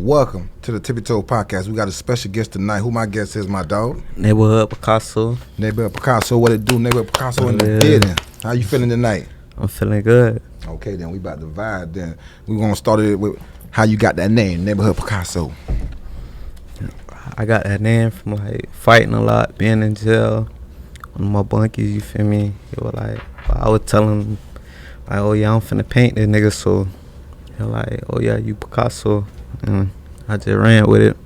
Welcome to the Tippie podcast. We got a special guest tonight. Who my guest is, my dog? Neighborhood Picasso. Neighborhood Picasso. What it do? Neighborhood Picasso in the building. How you feeling tonight? I'm feeling good. Okay, then we about to vibe. Then we gonna start it with how you got that name, Neighborhood Picasso. I got that name from like fighting a lot, being in jail. One of my bunkies, you feel me? He was like, I was telling him, like, oh yeah, I'm finna paint this nigga. So he was like, oh yeah, you Picasso. And I just ran with it.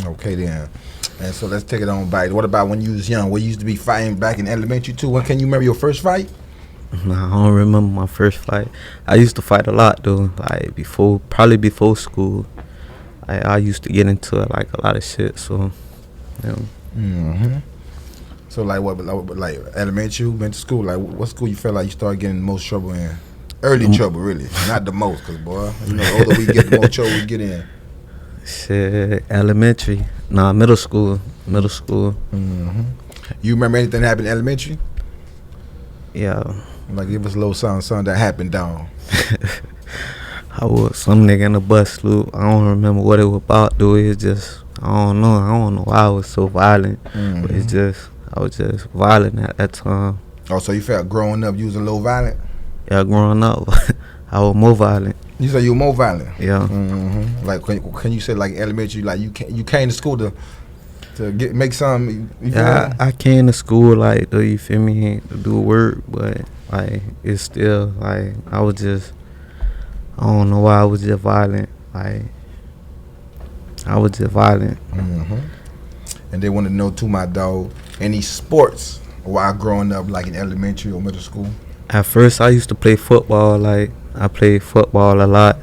Okay then. And so let's take it on back. What about when you was young? What you used to be fighting back in elementary too? When can you remember your first fight? Nah, I don't remember my first fight. I used to fight a lot though, like probably before school. I used to get into it, like a lot of shit. So, yeah. Mm-hmm. So like what? Like elementary, went to school. Like what school you felt like you started getting the most trouble in? Early trouble, really, not the most, cause boy, you know, the older we get, the more trouble we get in. Shit, elementary, middle school. Mm-hmm. You remember anything that happened in elementary? Yeah. Like give us a little something that happened down. I was some nigga in the bus loop. I don't remember what it was about though. It's just I don't know why I was so violent. Mm-hmm. But it's just I was just violent at that time. Oh, so you felt growing up you was a little violent? Yeah, growing up I was more violent. You said you were more violent? Yeah. Mm-hmm. Like can you say like elementary, like you came to school to make some? Yeah, I came to school like though, you feel me, to do work, but like it's still like I don't know why I was just violent. Like I was just violent. Mm-hmm. And they want to know too, my dog, any sports while growing up, like in elementary or middle school? At first, I used to play football. Like I played football a lot.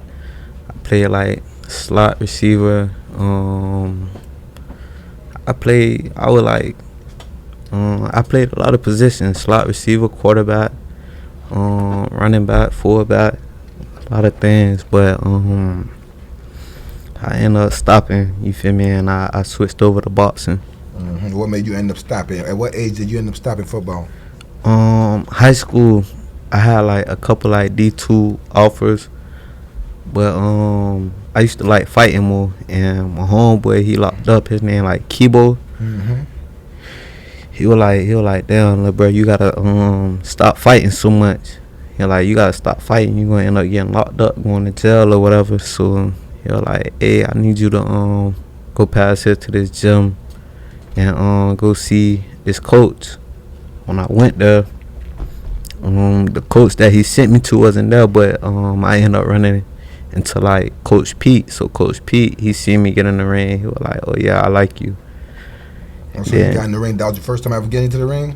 I played like slot receiver. I played a lot of positions: slot receiver, quarterback, running back, fullback, a lot of things. But I ended up stopping. You feel me? And I switched over to boxing. Mm-hmm. What made you end up stopping? At what age did you end up stopping football? High school, I had like a couple like D2 offers, but I used to like fighting more. And my homeboy, he locked up. His name like Kibo. Mm-hmm. He was like, damn, little bro, you gotta stop fighting so much. He like, you gotta stop fighting. You gonna end up getting locked up, going to jail or whatever. So he was like, hey, I need you to go past here to this gym and go see this coach. When I went there, the coach that he sent me to wasn't there, but I ended up running into like Coach Pete. So Coach Pete, he seen me get in the ring. He was like, oh yeah, I like you. And so you got in the ring. That was your first time ever getting into the ring?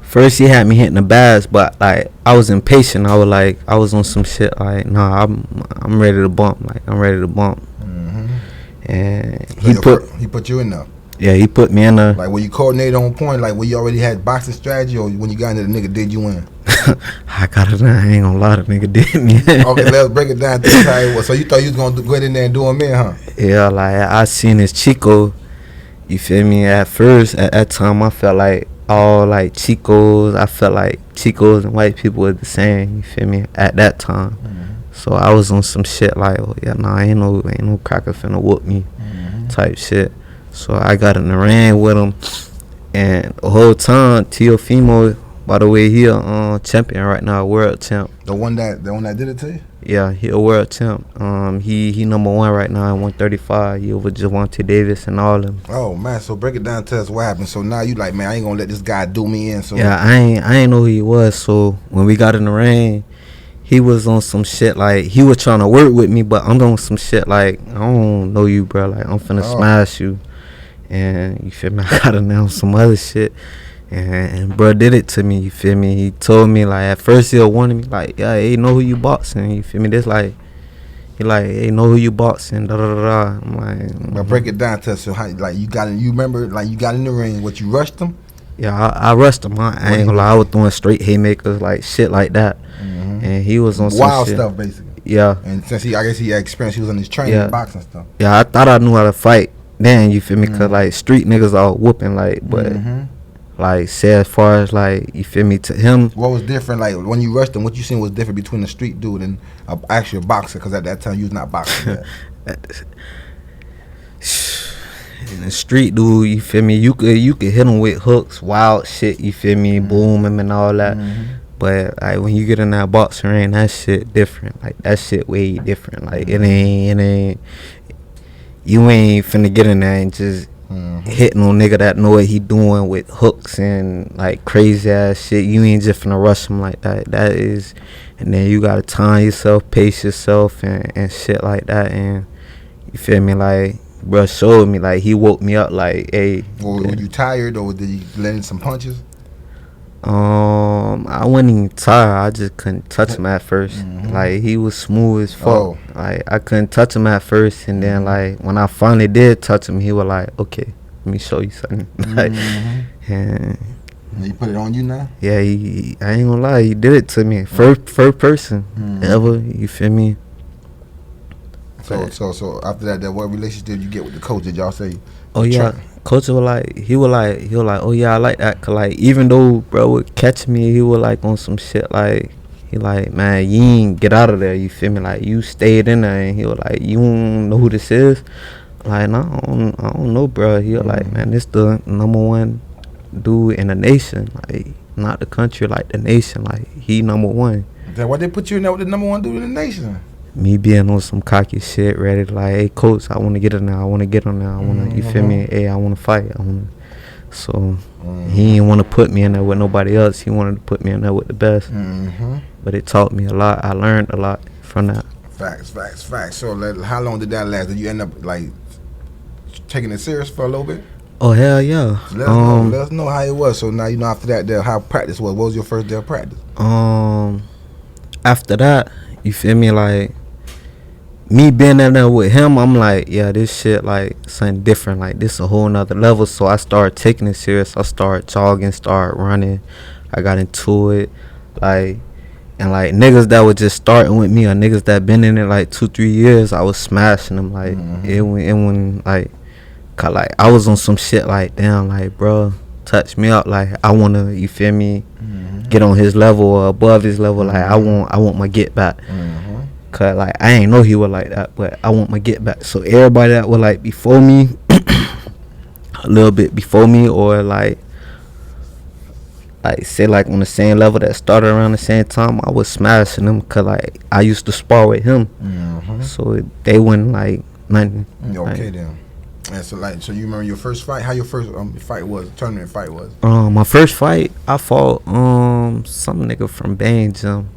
First he had me hitting the bags, but like I was impatient. I was on some shit like, nah, I'm ready to bump. Like I'm ready to bump. Mm-hmm. And so he put you in there. Yeah, he put me in there. Like, were you coordinated on point? Like, were you already had boxing strategy, or when you got into the nigga, did you win? I got it. I ain't gonna lie, the nigga did me. Okay, let's break it down to how it was. So you thought you was gonna go in there and do him in, huh? Yeah, like I seen this Chico. You feel me? At first, at that time, I felt like all like Chicos. I felt like Chicos and white people were the same. You feel me? At that time, So I was on some shit like, oh yeah, nah, ain't no cracker finna whoop me, type shit. So I got in the ring with him, and the whole time, Teofimo, by the way, he a champion right now, world champ. The one that did it to you? Yeah, he a world champ. He number one right now at 135. He over Javante Davis and all of them. Oh man, so break it down to us what happened. So now you like, man, I ain't gonna let this guy do me in. So yeah, I ain't know who he was. So when we got in the ring, he was on some shit like he was trying to work with me, but I'm doing some shit like I don't know you, bro. Like I'm finna smash you. And you feel me? I got in there on some other shit, and bro did it to me. You feel me? He told me like at first he wanted me like, yeah, hey, know who you boxing? You feel me? This like he like, hey, know who you boxing? Da da da da. I'm like, but break it down to us. So how like you got in? You remember like you got in the ring? What you rushed him? Yeah, I rushed him. I ain't gonna lie. I was throwing straight haymakers like shit like that, and he was on some wild shit. Stuff basically. Yeah. And since I guess he had experience, he was on his training boxing stuff. Yeah, I thought I knew how to fight. Then you feel me? Cause like street niggas all whooping like, but like say as far as like you feel me to him. What was different? Like when you rushed him, what you seen was different between a street dude and an actual boxer? Cause at that time you was not boxing. in the street, dude, you feel me? You could hit him with hooks, wild shit, you feel me? Boom him and all that. But like when you get in that boxing ring, that shit different. Like that shit way different. Like it ain't. You ain't finna get in there and just hit no nigga that know what he doing with hooks and like crazy ass shit. You ain't just finna rush him like that. That is, and then you gotta time yourself, pace yourself, and shit like that. And you feel me? Like, bro showed me, like he woke me up like, hey. Well, were you tired or did you let in some punches? I wasn't even tired. I just couldn't touch him at first. Like he was smooth as fuck. Oh. Like I couldn't touch him at first, and then like when I finally did touch him, he was like, "Okay, let me show you something." Like, and he put it on you now? Yeah, I ain't gonna lie, he did it to me. First person ever. You feel me? So after that, what relationship did you get with the coach? Did y'all say? Oh yeah. Coach was like, he was like, oh yeah, I like that. Cause like, even though bro would catch me, he was like on some shit like, he like, man, you ain't get out of there. You feel me? Like you stayed in there, and he was like, you don't know who this is? Like, no, I don't know, bro. He was like, man, this the #1 dude in the nation. Like, not the country, like the nation. Like he #1. Then why they put you in there with the #1 dude in the nation? Me being on some cocky shit, ready to like, hey coach, I want to get in there. I want to get on there. I want to, you feel me? Hey, I want to fight. So he didn't want to put me in there with nobody else. He wanted to put me in there with the best. But it taught me a lot. I learned a lot from that. Facts. So like, how long did that last? Did you end up like taking it serious for a little bit? Oh hell yeah. So let us know how it was. So now you know after that, how practice was. What was your first day of practice? After that, you feel me? Like, me being in there with him, I'm like, yeah, this shit like something different. Like this a whole nother level. So I started taking it serious. I started jogging, started running. I got into it, like, and like niggas that were just starting with me or niggas that been in it like 2-3 years, I was smashing them. Like it went like, cause like I was on some shit like, damn, like bro, touch me up. Like I wanna, you feel me, get on his level or above his level. Like I want my get back. Cause like I ain't know he was like that, but I want my get back. So everybody that was like before me, a little bit before me, or like say like on the same level that started around the same time, I was smashing them. Cause like I used to spar with him, so they wouldn't like nothing. Okay like, then. And so you remember your first fight? How your first fight was? Tournament fight was? My first fight, I fought some nigga from Bang Gym.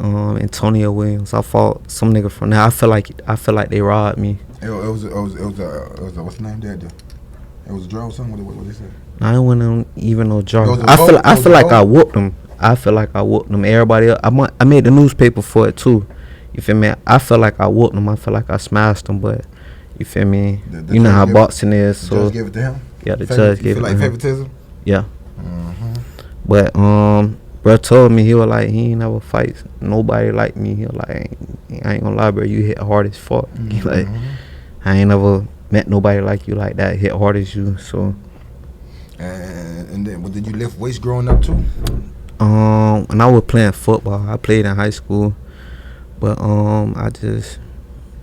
Antonio Williams. I fought some nigga from there. I feel like they robbed me. It was what's the name there? It was a draw or something. What they said? I wasn't even no draw. I feel like I whooped them. Everybody else, I made the newspaper for it too. You feel me? I feel like I whooped them. I feel like I smashed them, but you feel me? You know how boxing is. So judge gave it to him. Yeah, the judge gave it to him. You feel like favoritism? Yeah. But bro told me, he was like, he ain't never fight nobody like me. He was like, I ain't gonna lie, bro, you hit hard as fuck. He like, I ain't never met nobody like you like that, hit hard as you. So and then did you lift weights growing up too? When I was playing football, I played in high school, but I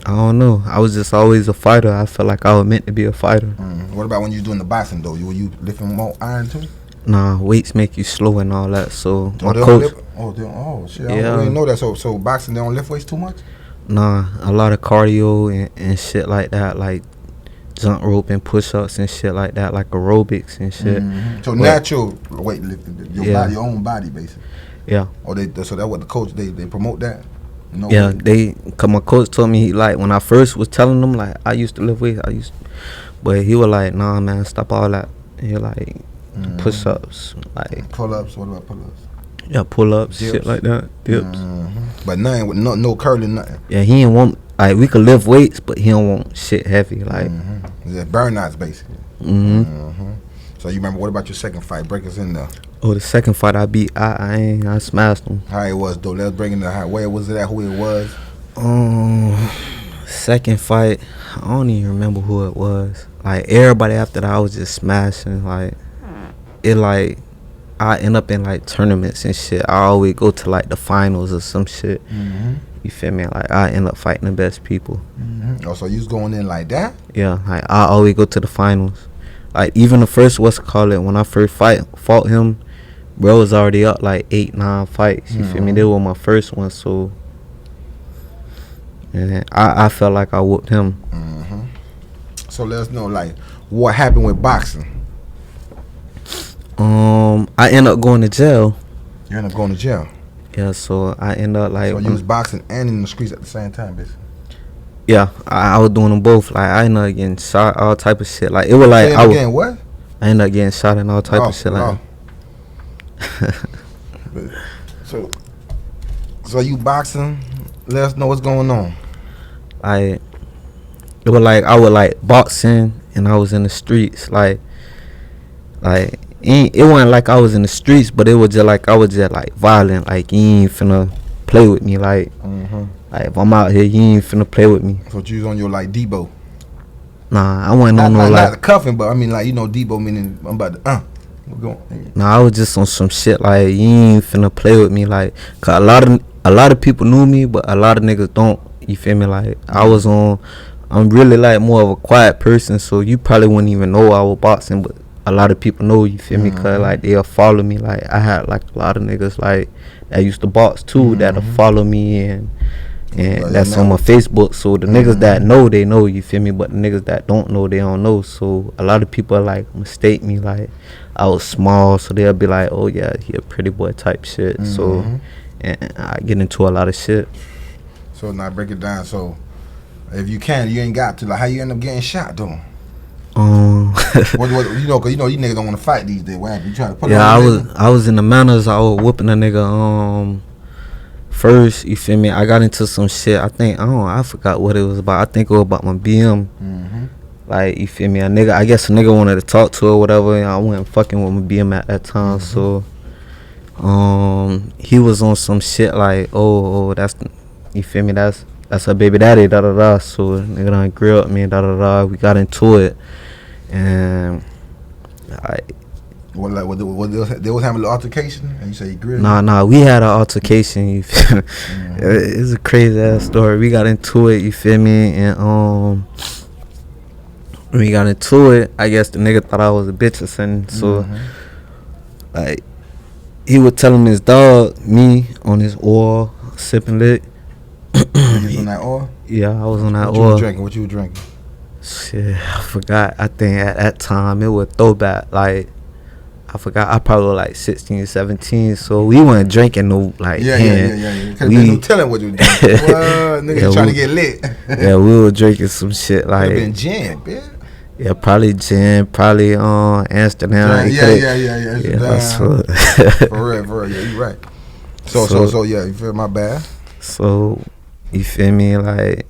don't know, I was just always a fighter. I felt like I was meant to be a fighter. What about when you was doing the boxing though? Were you lifting more iron too? Nah, weights make you slow and all that. So my coach. Shit! I don't really know that. So boxing, they don't lift weights too much. Nah, a lot of cardio and shit like that, like jump rope and push-ups and shit like that, like aerobics and shit. So natural weightlifting, your own body basically. Yeah. So that what the coach they promote that. No yeah, cause my coach told me, like, when I first was telling them, like, I used to lift weights, but he was like, nah man, stop all that. He like push-ups, like pull-ups. What about pull-ups? Yeah, pull-ups, dips. Shit like that, dips. But nothing with no curling, nothing. Yeah, he didn't want, like, we could lift weights, but he don't want shit heavy, like. Yeah, burnouts basically. So you remember, what about your second fight? Break us in there. Oh, the second fight I beat, I smashed him. How it was though? Let's bring in the where was it at? Who it was? Second fight, I don't even remember who it was. Like everybody after that, I was just smashing. Like it, like I end up in like tournaments and shit. I always go to like the finals or some shit. you feel me? Like I end up fighting the best people. Oh, so you was going in like that? Yeah, like I always go to the finals. Like even the first when I first fought him, bro was already up like 8-9 fights. You feel me? They were my first one, so and I felt like I whooped him. So let us know like what happened with boxing. I end up going to jail. You end up going to jail. Yeah, so I end up like. So you was boxing and in the streets at the same time, basically. Yeah, I was doing them both. Like I ended up getting shot, all type of shit. Like it was like I was getting what? I ended up getting shot and all type of shit. Like. So you boxing? Let us know what's going on. Like it was like I was like boxing and I was in the streets. Like it wasn't like I was in the streets, but it was just like I was just like violent. Like you ain't finna play with me. Like. Like if I'm out here, you ain't finna play with me. So you was on your like Debo? Nah, I wasn't on no like. Not the cuffing, but I mean like Debo meaning I'm about to we're going. Nah, I was just on some shit like you ain't finna play with me. Like, cause a lot of people knew me, but a lot of niggas don't. You feel me? Like I'm really like more of a quiet person, so you probably wouldn't even know I was boxing, but a lot of people know. You feel me? Cause like they'll follow me. Like I had like a lot of niggas like that used to box too that'll follow me and that's on my Facebook. So the niggas that know, they know, you feel me? But the niggas that don't know, they don't know. So a lot of people like mistake me like I was small, so they'll be like, oh yeah, he a pretty boy type shit. So and I get into a lot of shit. So now break it down. So if you can, you ain't got to, like, how you end up getting shot though? What, you know, cause you niggas don't want to fight these days. What happened? You trying to put I was in the manners. I was whooping a nigga. First, you feel me? I got into some shit. I forgot what it was about. I think it was about my BM. Like, you feel me? I guess a nigga wanted to talk to or whatever. And I wasn't fucking with my BM at that time. So, he was on some shit like, you feel me? That's her baby daddy, da da da. So, nigga done grilled me, da da da. We got into it. And they was having an altercation, and you say you grilled? Nah, we had an altercation. You feel me? It's a crazy ass story. We got into it, you feel me? And when we got into it, I guess the nigga thought I was a bitch or something. So like he was telling his dog, me on his oil, sipping lit. You was on that oil? Yeah, I was on that oil. What you were drinking? Shit, I forgot. I think at that time it was throwback. Like, I forgot. I probably was like 16, 17. So we weren't drinking no like. Yeah. Cause there's no telling what you were drinking. Niggas trying to get lit. Yeah, we were drinking some shit like. Been gin, bitch. Yeah, probably gin, probably Amsterdam. Yeah. For real. Yeah, you right. So yeah, you feel my bad. So, you feel me? Like,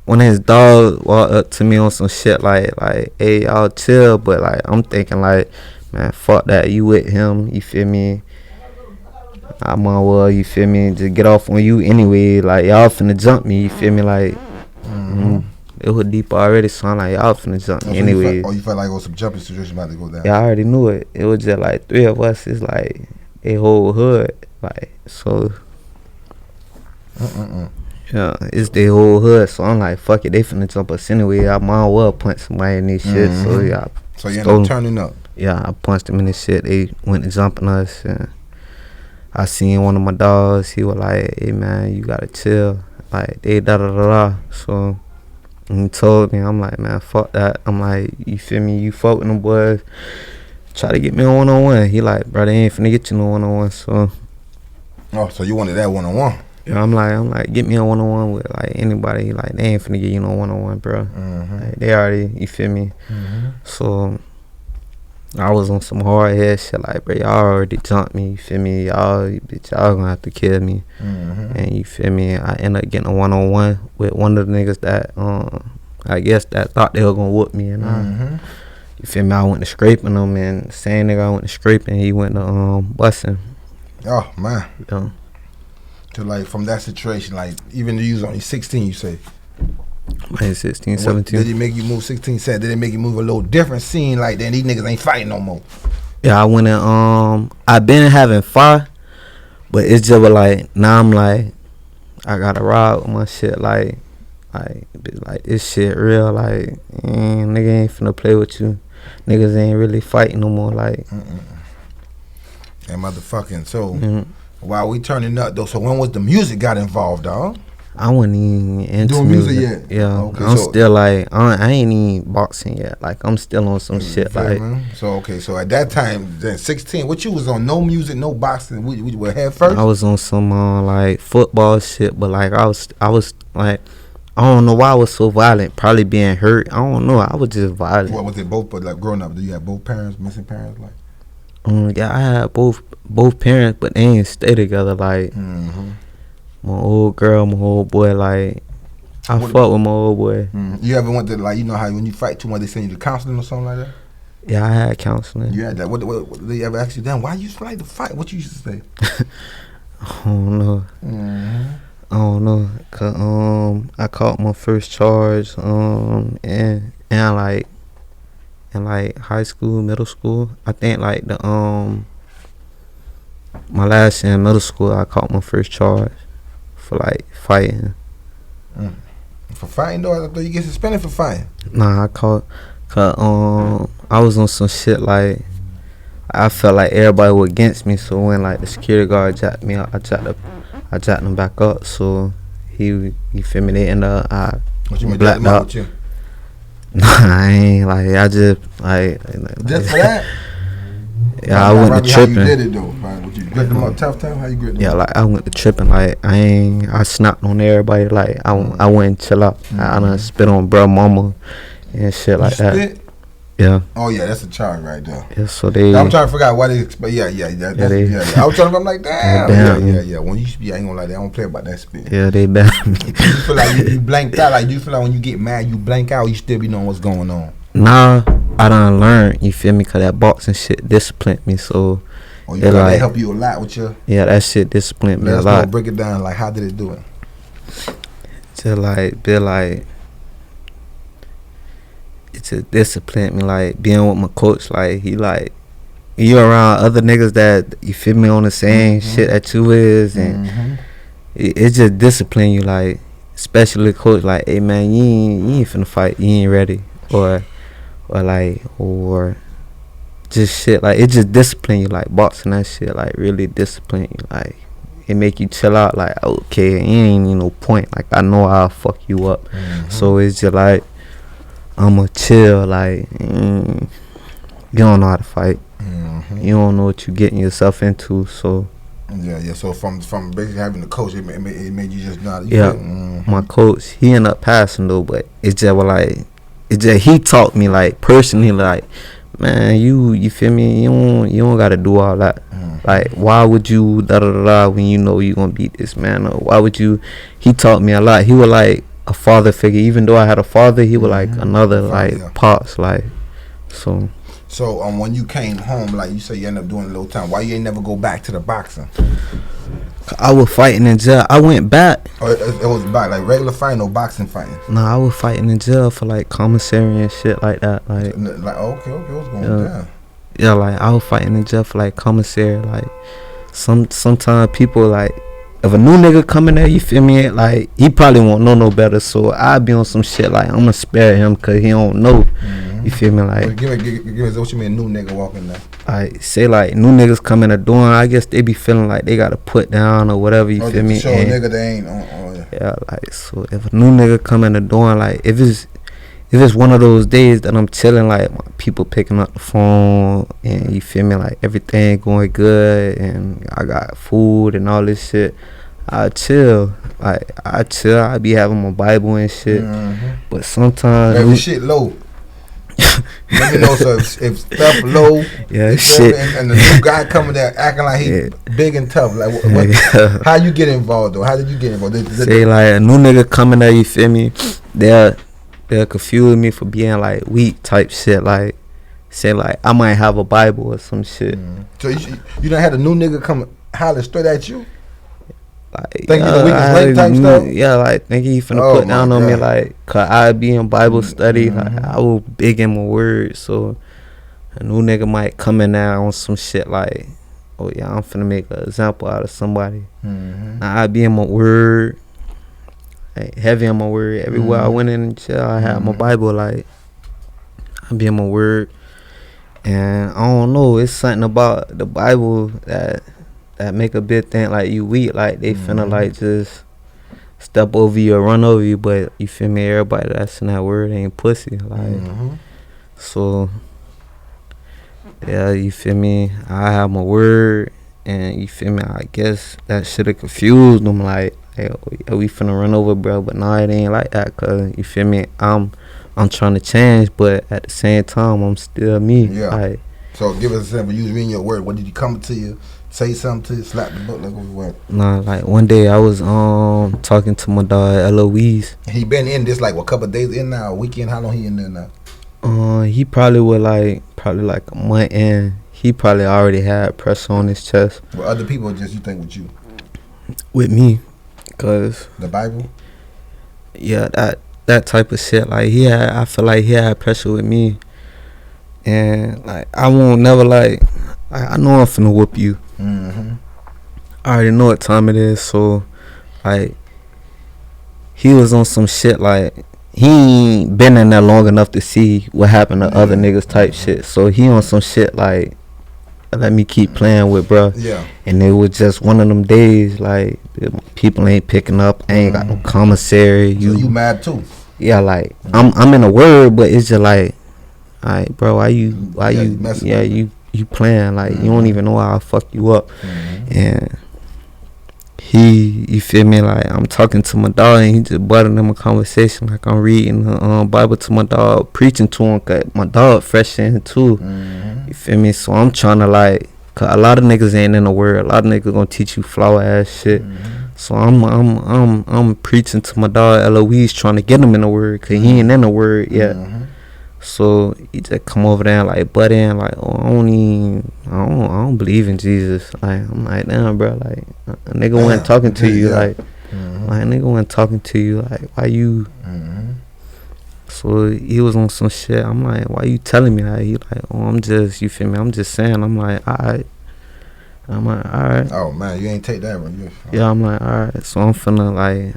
when his dog walked up to me on some shit like, hey, y'all chill, but like, I'm thinking like, man, fuck that, you with him, you feel me? I might well, you feel me, just get off on you anyway, like, y'all finna jump me, you feel me? Like, it was deep already, so I'm like, y'all finna jump me anyway. You felt like it was some jumping situation about to go down? Yeah, I already knew it. It was just like 3 of us, it's like a whole hood, like, so. Yeah, it's the whole hood, so I'm like, fuck it, they finna jump us anyway. I might well punch somebody in this shit, so yeah. So you ended up turning up? Yeah, I punched them in this shit. They went to jumping us, and I seen one of my dogs. He was like, hey man, you gotta chill. Like, they da da da da. So he told me, I'm like, man, fuck that. I'm like, you feel me? You fuck with them boys, try to get me on one-on-one. He like, bro, they ain't finna get you no one-on-one. So. Oh, so you wanted that one-on-one? Yeah, I'm like, get me on one-on-one with like anybody. Like, they ain't finna get you no one-on-one, bro. Like, they already, you feel me? So I was on some hard head shit. Like, bro, y'all already jumped me. You feel me? Y'all gonna have to kill me. And you feel me? I ended up getting a one-on-one with one of the niggas that I guess that thought they were gonna whoop me. And you feel me? I went to scraping them, and the same nigga I went to scraping, he went to busting. Oh man. Yeah. To like from that situation, like even though you was only 16, you say. Man, 16, 17. Did it make you move 16, 17? Did it make you move a little different scene like then these niggas ain't fighting no more? Yeah, I went in I been having fire, but it's just like now I'm like I gotta ride with my shit like this shit real, like nigga ain't finna play with you. Niggas ain't really fighting no more, like. And motherfucking, so while we turning up though, so when was the music got involved, dog? I wasn't even into doing music yet. Yeah, okay, I'm still like I ain't even boxing yet. Like I'm still on some shit. Like so at that time, then 16, what you was on? No music, no boxing. We were head first. I was on some like football shit, but like I was like I don't know why I was so violent. Probably being hurt. I don't know. I was just violent. What was it? Both, but like growing up, do you have both parents, missing parents, like? Yeah, I had both parents, but they ain't stay together. Like. My old girl, my old boy, like I fuck with my old boy. You ever went to, like, you know how when you fight too much they send you to counseling or something like that? Yeah, I had counseling. You had that. What did they ever ask you then? Why you like to fight? What you used to say? I don't know. I don't know. 'Cause I caught my first charge and like high school, middle school. I think like the my last year in middle school I caught my first charge. For like fighting. For fighting though? I thought you get suspended for fighting. Nah, I caught. Cause I was on some shit like I felt like everybody was against me. So when like the security guard jacked me up, I jacked him back up. So you feel me? They end up what you mean blacked out with you? Nah, I ain't like I just like just for that. Yeah, I went to tripping. How you did it though? Right? What you grit them up tough time? How you grit them up? Like I went to tripping. Like I snapped on everybody. Like I went chill out. I done spit on bro mama and shit like that. Spit? Yeah. Oh yeah, that's a charge right there. Yeah, so they. I'm trying to figure out why they. But yeah. I was trying to. I'm like damn. Yeah. When you spit, I ain't gonna lie. They don't play about that spit. Yeah, they banned me. You feel like you blanked out. Like you feel like when you get mad, you blank out. You still be knowing what's going on. Nah, I done learned, you feel me, cause that boxing shit disciplined me, so. Oh, you like, help you a lot with your. Yeah, that shit disciplined me a lot. Break it down, like how did it do it? Just like, it just disciplined me, like being with my coach, like he like, you around other niggas that, you feel me, on the same shit that you is, and it just disciplined you, like, especially the coach, like, hey man, you ain't finna fight, you ain't ready, or just shit, like, it just discipline you, like, boxing that shit, like, really discipline you, like, it make you chill out, like, okay, ain't no point, like, I know I'll fuck you up, so it's just like, I'ma chill, like, you don't know how to fight, you don't know what you getting yourself into, so. Yeah, so from basically having the coach, it made you just not. My coach, he ended up passing though, but it's just like, he taught me like personally, like, man, you feel me? You don't gotta do all that. Like, why would you da da da when you know you gonna beat this man? Or why would you? He taught me a lot. He was like a father figure. Even though I had a father, he was like another like pops, like so. So when you came home, like you say, you ended up doing a little time. Why you ain't never go back to the boxing? I was fighting in jail. I went back. Oh, it was back, like regular fighting or boxing fighting? Nah, I was fighting in jail for like commissary and shit like that. Like okay, what's going down? Yeah, like I was fighting in jail for like commissary. Like sometimes people like, if a new nigga come in there, you feel me? Like he probably won't know no better. So I be on some shit like I'm gonna spare him cause he don't know. You feel me? Like give us what you mean, new nigga walking there. Like say like new niggas come in the door, I guess they be feeling like they gotta put down or whatever. You feel me? Show a nigga they ain't on. Yeah, like so if a new nigga come in the door, like if it's one of those days that I'm chilling, like people picking up the phone and you feel me, like everything going good and I got food and all this shit, I chill. Like I be having my Bible and shit. But sometimes every shit low. Let me know, so if stuff low, yeah, shit, and the new guy coming there acting like he big and tough, like what, how you get involved though? How did you get involved? Say like a new nigga coming there, you feel me? They'll confuse me for being like weak type shit. Like say like I might have a Bible or some shit. So you done had a new nigga come holler straight at you? Like, think you the weakest link type stuff? Yeah, like think he finna put down on me, like, cause I be in Bible study, like I was big in my words, so a new nigga might come in there on some shit like, oh yeah, I'm finna make an example out of somebody. I be in my word, like heavy on my word. Everywhere I went in jail, I had my Bible. Like I be in my word, and I don't know. It's something about the Bible that make a bitch think like you weak. Like they finna like just step over you or run over you. But you feel me? Everybody that's in that word ain't pussy. Like so. Yeah, you feel me? I have my word, and you feel me? I guess that shoulda confused them. Like, hey, yeah, we finna run over, bro. But nah, it ain't like that. Cause you feel me? I'm trying to change, but at the same time, I'm still me. Yeah. Like, so give us a example. You was reading your word. What did he come to you? Say something to you? Slap the book like what? Nah, like one day I was talking to my dog Eloise. He been in this like a couple of days in now, a weekend. How long he in there now? He probably was like a month in. He probably already had pressure on his chest. With other people, or just you think with you? With me, cause the Bible. Yeah, that type of shit. Like I feel like he had pressure with me, and like I won't never like. I know I'm finna whoop you. I already know what time it is, so like he was on some shit like. He ain't been in there long enough to see what happened to other niggas type shit. So he on some shit like, let me keep playing with, bro. Yeah. And it was just one of them days like people ain't picking up. I ain't got no commissary. So you mad too? Yeah, like I'm in a word, but it's just like, alright, bro, why you you playing like you don't even know how I fuck you up. And you feel me, like I'm talking to my dog and he just butting in my conversation like I'm reading the Bible to my dog, preaching to him, cause my dog fresh in too. You feel me? So I'm trying to like, cause a lot of niggas ain't in the word. A lot of niggas gonna teach you flower ass shit. So I'm preaching to my dog Eloise, trying to get him in the word, cause he ain't in the word yet. So he just come over there and like butt in like, oh, I don't believe in Jesus. Like I'm like, damn, bro, like a nigga wasn't talking to you, like a nigga wasn't talking to you, like why you? So he was on some shit. I'm like, why you telling me that? He like, oh, I'm just, you feel me? I'm just saying. I'm like, alright. I'm like, alright. Oh man, you ain't take that one. Yeah, I'm like, alright. So I'm finna like.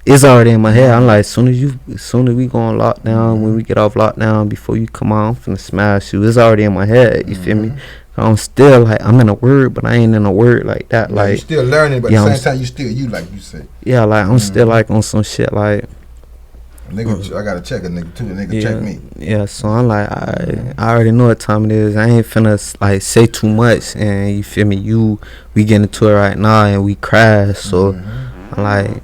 It's already in my head. I'm like, as soon as we go on lockdown, when we get off lockdown, before you come on, I'm finna smash you. It's already in my head. You feel me? I'm still like, I'm in a word, but I ain't in a word like that. Yeah, like you still learning, but at the same time, you still you, like you say. Yeah, like I'm still like on some shit like. Nigga, I gotta check a nigga too. A nigga check me. Yeah, so I'm like, I already know what time it is. I ain't finna like say too much, and you feel me? We get into it right now, and we crash. So I'm like.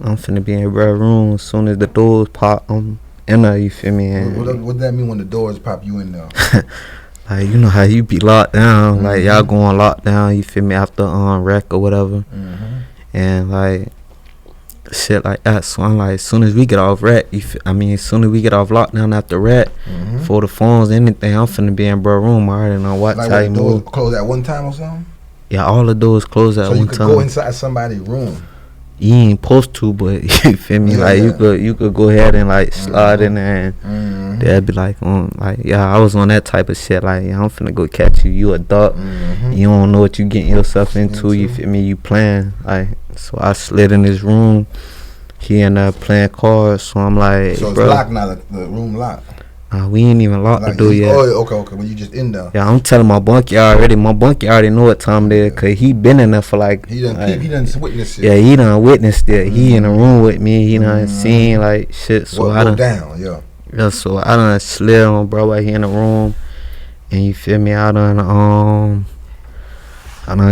I'm finna be in bro room as soon as the doors pop. I'm in there, you feel me? And what that mean when the doors pop? You in there? Like you know how you be locked down, like y'all go on lockdown. You feel me after rec or whatever, and like shit like that. So I'm like, as soon as we get off rec, as soon as we get off lockdown after rec, for the phones, anything, I'm finna be in bro room. I already know what time you move. Close at one time or something? Yeah, all the doors close at one time. So you could go inside somebody's room. You ain't supposed to, but you feel me? Like you could go ahead and like slide in there, and they'd be like, I was on that type of shit. Like, I'm finna go catch you. You a duck. You don't know what you getting yourself into. You feel me? You playing. Like, so I slid in his room. He in there playing cards. So I'm like, so it's bro, locked now. The room locked. We ain't even locked the door yet. Oh, okay. But you just in there. Yeah, I'm telling my bunkie already. My bunkie already know what time it is, cause he been in there for like. He done witnessed it. Yeah, he done witnessed it. He in the room with me. He done seen like shit. So I done down. Yeah. So I done slid on bro right here in the room, and you feel me? I done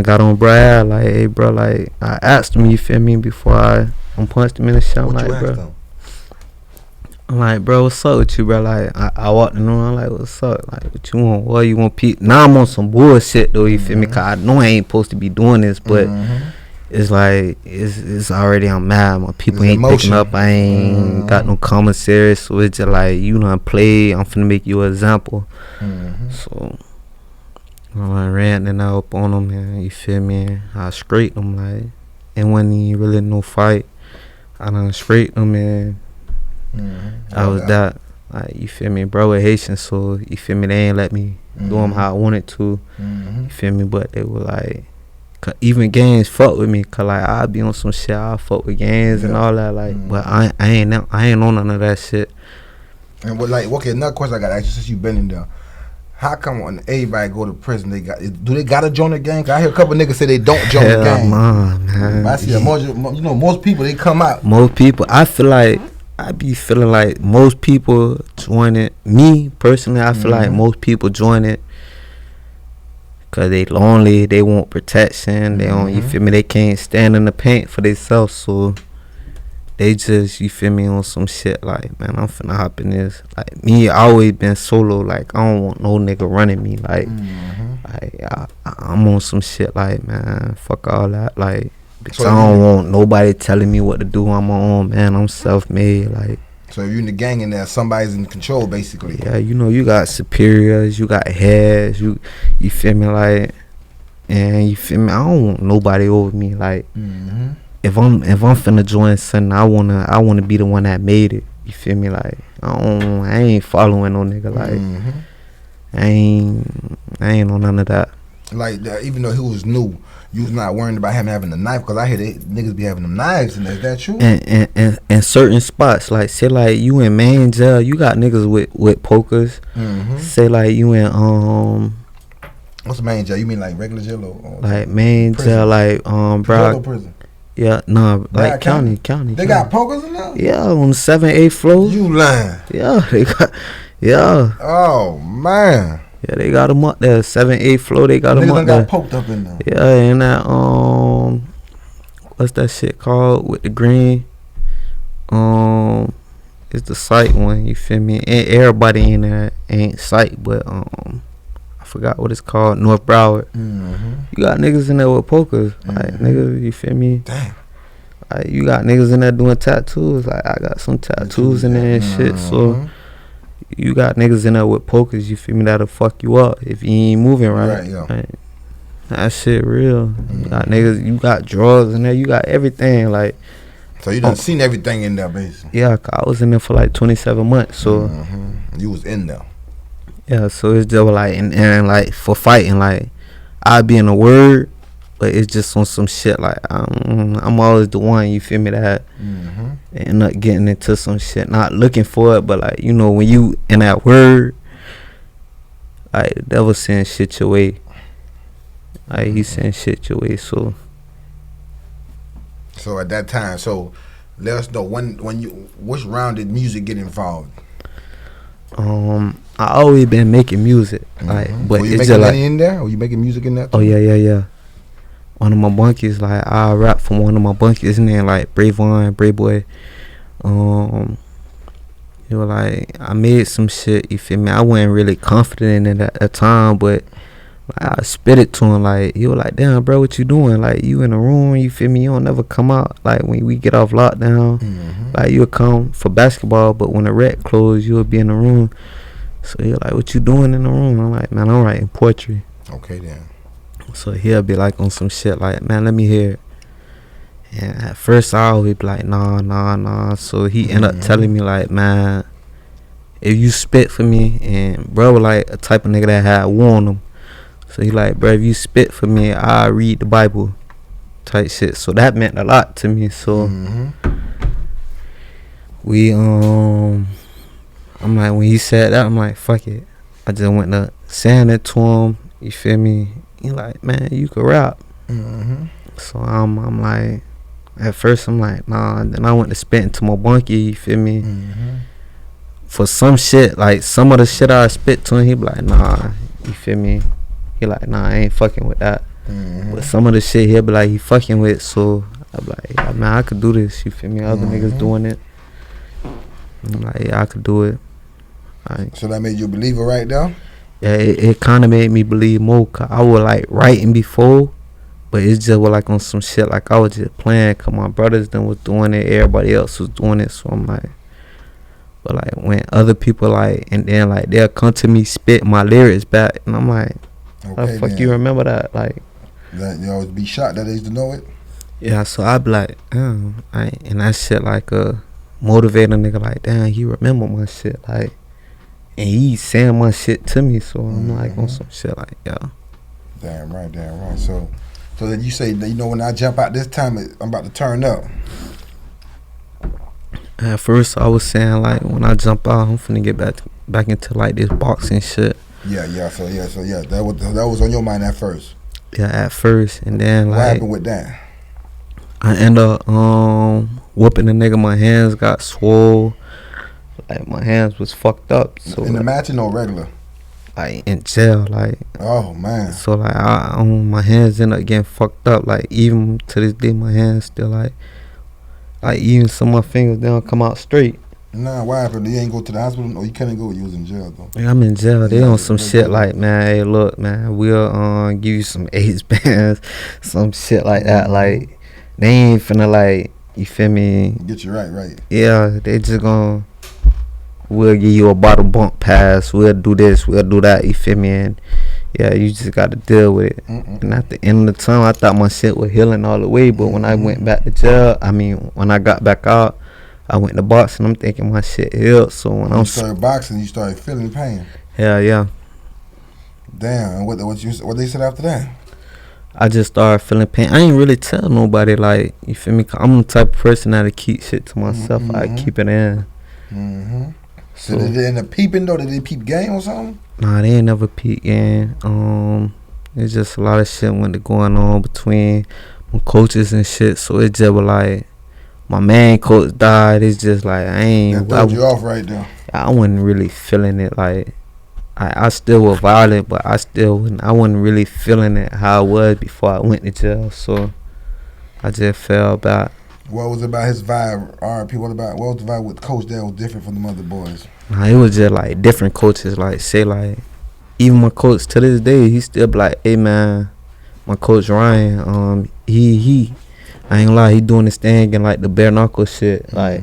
got on Brad like, hey bro, like I asked him, you feel me, before I punched him in the shit. I'm like, bro. I'm like, bro, what's up with you, bro? Like, I walked in the room, I'm like, what's up? Like, what you want? What you want? Now I'm on some bullshit, though, you feel me? Cause I know I ain't supposed to be doing this, but it's like, it's already, I'm mad. My people ain't picking up. I ain't got no commissary, so it's just like, you done play, I'm finna make you an example. So, I ran and up on them, and you feel me? I scraped them, like, it wasn't even really no fight. I done scraped them, and I was that, like, you feel me, bro, with Haitian, so you feel me, they ain't let me do them how I wanted to, you feel me, but they were like, Cause even gangs fuck with me, cause like I be on some shit, I fuck with gangs and all that, like, but I ain't on none of that shit. And what, like, okay, another question I got to ask you since you been in there. How come when everybody go to prison, do they gotta join a gang? 'Cause I hear a couple niggas say they don't join a gang. Nah, man. I see most people they come out. Most people, I feel like I be feeling like most people join it. Me personally, I feel like most people join it cause they lonely, they want protection, they don't, you feel me, they can't stand in the paint for themselves, so they just, you feel me, on some shit like, man, I'm finna hop in this. Like me, I always been solo, like I don't want no nigga running me, like, I'm on some shit like, man, fuck all that, like, so I don't want nobody telling me what to do on my own, man, I'm self-made, like. So if you in the gang and there, somebody's in control, basically. Yeah, you know, you got superiors, you got heads, you feel me, like, and you feel me, I don't want nobody over me, like, if I'm finna join something, I wanna be the one that made it, you feel me, like, I ain't following no nigga, like, I ain't on none of that. Like, even though he was new, you was not worried about him having a knife, because I hear niggas be having them knives, and is that true? And certain spots, like, say like you in main jail, you got niggas with pokers. Say like you in what's the main jail? You mean like regular jail or like main prison? Jail, like Jail or prison? Yeah, nah, like county. They got pokers in there? Yeah, on the 7, 8 floor. You lying? Yeah, they got. Yeah. Oh man. Yeah, they got them up there. 7, 8 floor, they got them up there. Got poked up in there. Yeah, and that what's that shit called with the green? It's the sight one. You feel me? And everybody in there ain't sight, but I forgot what it's called. North Broward. You got niggas in there with pokers, like niggas. You feel me? Damn. Like you got niggas in there doing tattoos. Like I got some tattoos in there and shit. So. You got niggas in there with pokers, you feel me, that'll fuck you up if you ain't moving right. Like, that shit real. You got niggas, you got drugs in there, you got everything, like. So you done seen everything in there, basically. Yeah, I was in there for like 27 months, so. You was in there. Yeah, so it's just like, and like for fighting, like, I'd be in a word, but it's just on some shit, like, I'm always the one, you feel me, that end up getting into some shit, not looking for it, but like, you know, when you in that word, like, the devil send shit your way, like, he send shit your way, so at that time, so let us know which round did music get involved? I always been making music, like, but were you it's making just like, in there? Were you making music in there too? Oh yeah. One of my bunkies, like, I rap from one of my bunkies named like Brave Boy. You know, like, I made some shit, you feel me? I wasn't really confident in it at the time, but like, I spit it to him, like, he was like, damn, bro, what you doing? Like, you in the room, you feel me? You don't never come out. Like, when we get off lockdown, like, you'll come for basketball, but when the rec closed, you'll be in the room. So he like, what you doing in the room? I'm like, man, I'm writing poetry. Okay, then. So he'll be like on some shit like, man, let me hear it. And at first I always be like, nah. So he end up telling me like, man, if you spit for me, and bro was like a type of nigga that had warned him. So he like, bro, if you spit for me, I read the Bible type shit. So that meant a lot to me. So we I'm like, when he said that, I'm like, fuck it. I just went to saying it to him, you feel me? He like, man, you could rap. So I'm like, at first I'm like, nah. And then I went to spit into my bunkie, you feel me? For some shit, like some of the shit I spit to him, he be like, nah, you feel me? He like, nah, I ain't fucking with that. But some of the shit he'll be like, he fucking with. So I be like, yeah, man, I could do this, you feel me? Other niggas doing it. I'm like, yeah, I could do it. So that made you a believer right there? Yeah, it kind of made me believe more, cause I was like writing before, but it's just was like on some shit, like I was just playing, cause my brothers then was doing it, everybody else was doing it, so I'm like, but like when other people like, and then like they'll come to me, spit my lyrics back, and I'm like, how the fuck you remember that? Like, that you always be shocked that they used to know it? Yeah, so I be like, damn, and that shit like motivate a nigga like, damn, he remember my shit, like. And he saying my shit to me, so I'm like on some shit like, yeah. Damn right. So So then you say, you know, when I jump out this time, I'm about to turn up. At first, I was saying like when I jump out, I'm finna get back into like this boxing shit. Yeah. So that was on your mind at first. Yeah, at first, and then What like happened with that? I end up whooping the nigga. My hands got swole. Like my hands was fucked up. So in the matching or regular? Like in jail, like. Oh man. So like my hands end up getting fucked up. Like even to this day, my hands still like even some of my fingers they don't come out straight. Nah, what happened? You ain't go to the hospital, or you couldn't go? You was in jail though. Yeah, I'm in jail. They Yeah, on some shit like, man, hey, look, man, we'll give you some AIDS bands, some shit like that. Like they ain't finna like, you feel me? Get you right. Yeah, they just gonna. We'll give you a bottle bump pass. We'll do this. We'll do that. You feel me? And yeah, you just got to deal with it. And at the end of the time, I thought my shit was healing all the way. But when I went back to jail, when I got back out, I went to boxing. I'm thinking my shit healed. So when you started boxing, you started feeling pain. Hell yeah. Damn. And what they said after that? I just started feeling pain. I ain't really tell nobody, like, you feel me? I'm the type of person that'll keep shit to myself. I keep it in. So did they end up peeping though? Did they peep game or something? Nah, they ain't never peep game. It's just a lot of shit went going on between my coaches and shit. So it just was like my main coach died. It's just like That threw you off right there. I wasn't really feeling it. Like I still was violent, but I wasn't really feeling it how it was before I went to jail. So I just fell back. What was about his vibe? RP. What was the vibe with coach that was different from the other boys? Nah, it was just like different coaches. Like say like even my coach to this day, he still be like, hey man, my coach Ryan, he I ain't gonna lie, he doing this thing and like the bare knuckle shit. Like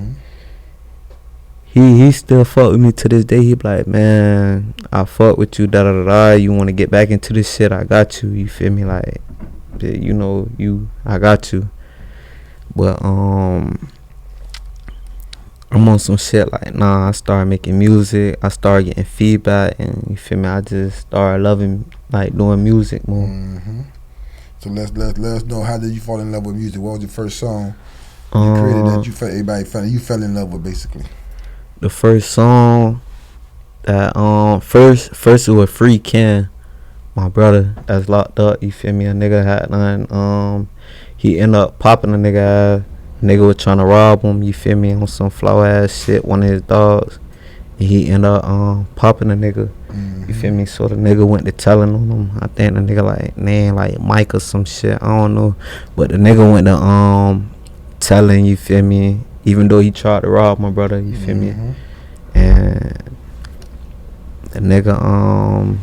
he still fuck with me to this day. He be like, man, I fuck with you, da da da da. You wanna get back into this shit? I got you. You feel me? Like, you know, I got you. But I'm on some shit like, nah, I started making music. I started getting feedback, and you feel me? I just started loving like doing music more. So let us know, how did you fall in love with music? What was your first song you created that you felt everybody fell in love with, basically? The first song that first it was Free Ken, my brother that's locked up. You feel me? A nigga had none. He ended up popping a nigga ass. Nigga was trying to rob him, you feel me, on some flow ass shit, one of his dogs. And he ended up popping a nigga, you feel me. So the nigga went to telling on him. I think the nigga like name like Mike or some shit, I don't know. But the nigga went to telling, you feel me, even though he tried to rob my brother, you feel me. And the nigga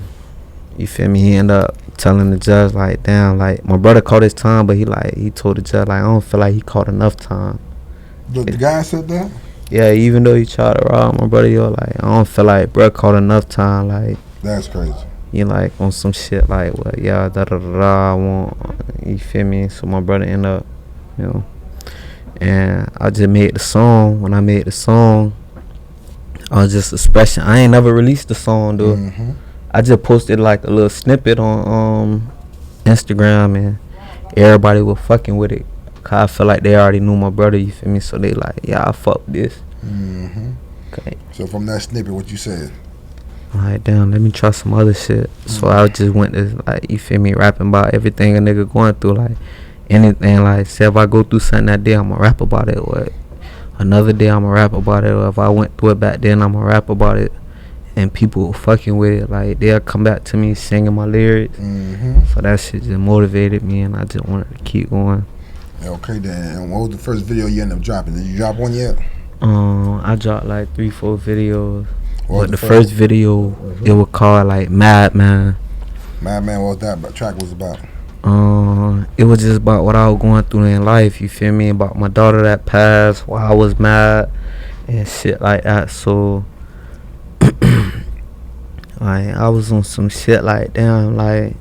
you feel me, he ended up telling the judge like, damn, like my brother caught his time, but he told the judge like, I don't feel like he caught enough time. The guy said that? Yeah, even though he tried to rob my brother, like, I don't feel like bro caught enough time. Like, that's crazy. You like on some shit like, well, yeah, da da da, I want, you feel me. So my brother ended up, you know, and I just made the song. When I made the song, I was just expressing. I ain't never released the song though. I just posted like a little snippet on Instagram, and everybody was fucking with it. Cause I feel like they already knew my brother, you feel me? So they like, yeah, I fuck with this. Okay. So from that snippet, what you said? Alright, damn, let me try some other shit. So I just went to, like, you feel me, rapping about everything a nigga going through, like anything. Like, say if I go through something that day, I'ma rap about it. Or another day, I'ma rap about it. Or if I went through it back then, I'ma rap about it. And people fucking with it, like they'll come back to me singing my lyrics. So that shit just motivated me, and I just wanted to keep going. Okay then, and what was the first video you ended up dropping? Did you drop one yet? I dropped like 3-4 videos. But the first video, it was called like Madman. Madman, what was that track was about? It was just about what I was going through in life, you feel me? About my daughter that passed, why I was mad, and shit like that. So like I was on some shit like, damn, like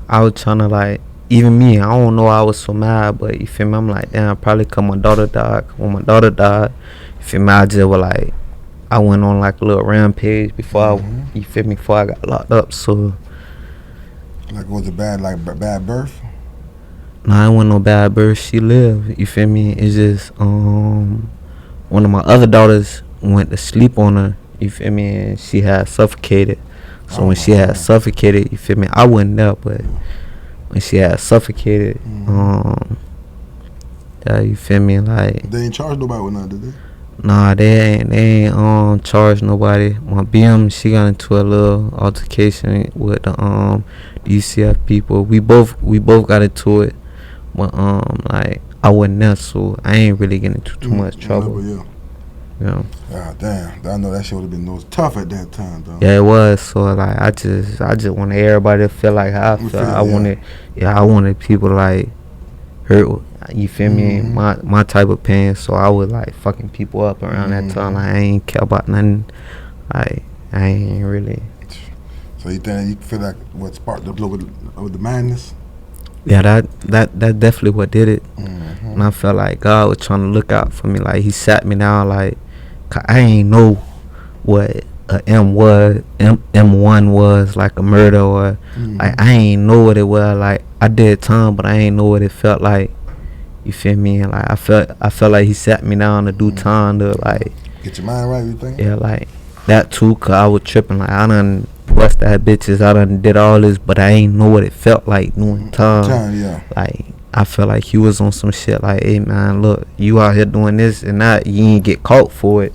I was trying to, like, even me, I don't know why I was so mad, but you feel me, I'm like, damn, probably cause my daughter died. When my daughter died, you feel me, I just was like, I went on like a little rampage before you feel me, before I got locked up. So like, was it bad, like bad birth? Nah, I wasn't no bad bird. She lived. You feel me? It's just one of my other daughters went to sleep on her. You feel me? And she had suffocated. So when she had suffocated, you feel me? I wasn't there, but when she had suffocated, yeah, you feel me? Like They ain't charge nobody with nothing, did they? nah, they ain't charge nobody. My BM, she got into a little altercation with the UCF people. We both got into it, but like I wasn't there, so I ain't really getting into too much trouble. Yeah. God damn, I know that shit would have been tough at that time, though. Yeah, it was. So like I just wanted everybody to feel like how I felt. I wanted people to like hurt. You feel me? My type of pain. So I was like fucking people up around that time. Like, I ain't care about nothing. Like I ain't really. So you think you feel like what sparked the blow with the madness? Yeah, that definitely what did it. And I felt like God was trying to look out for me. Like He sat me down. Like 'cause I ain't know what a M1 was, like a murder, or like I ain't know what it was. Like I did time, but I ain't know what it felt like. You feel me? And like I felt like He sat me down to do time to like get your mind right. You think? Yeah, like that too. 'Cause I was tripping. Like I done bust that bitches. I done did all this, but I ain't know what it felt like doing time. Yeah. Like I felt like He was on some shit. Like, hey man, look, you out here doing this and that, you ain't get caught for it.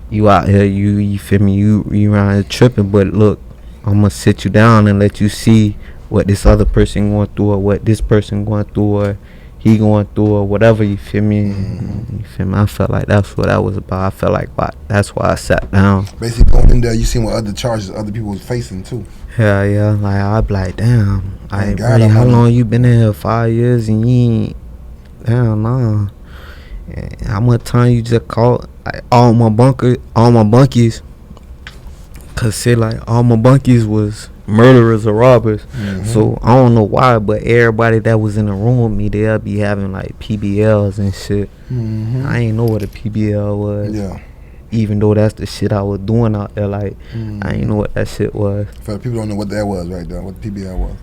You out here, you feel me? You around here tripping, but look, I'm gonna sit you down and let you see what this other person going through, or what this person going through, or he going through, or whatever. You feel me? You feel me? I felt like that's what that was about. I felt like that's why I sat down. Basically, going in there, you seen what other charges other people was facing too. Yeah. Like I be like, damn. Like, God, really, how long you been in here? 5 years, and you ain't. Damn, nah. And how much time you just called? Like all my bunkies. 'Cause see, like all my bunkies was murderers or robbers. So I don't know why, but everybody that was in the room with me, they'll be having like PBLs and shit. I ain't know what a PBL was. Yeah. Even though that's the shit I was doing out there, like I ain't know what that shit was. For people don't know what that was right there, what the PBL was.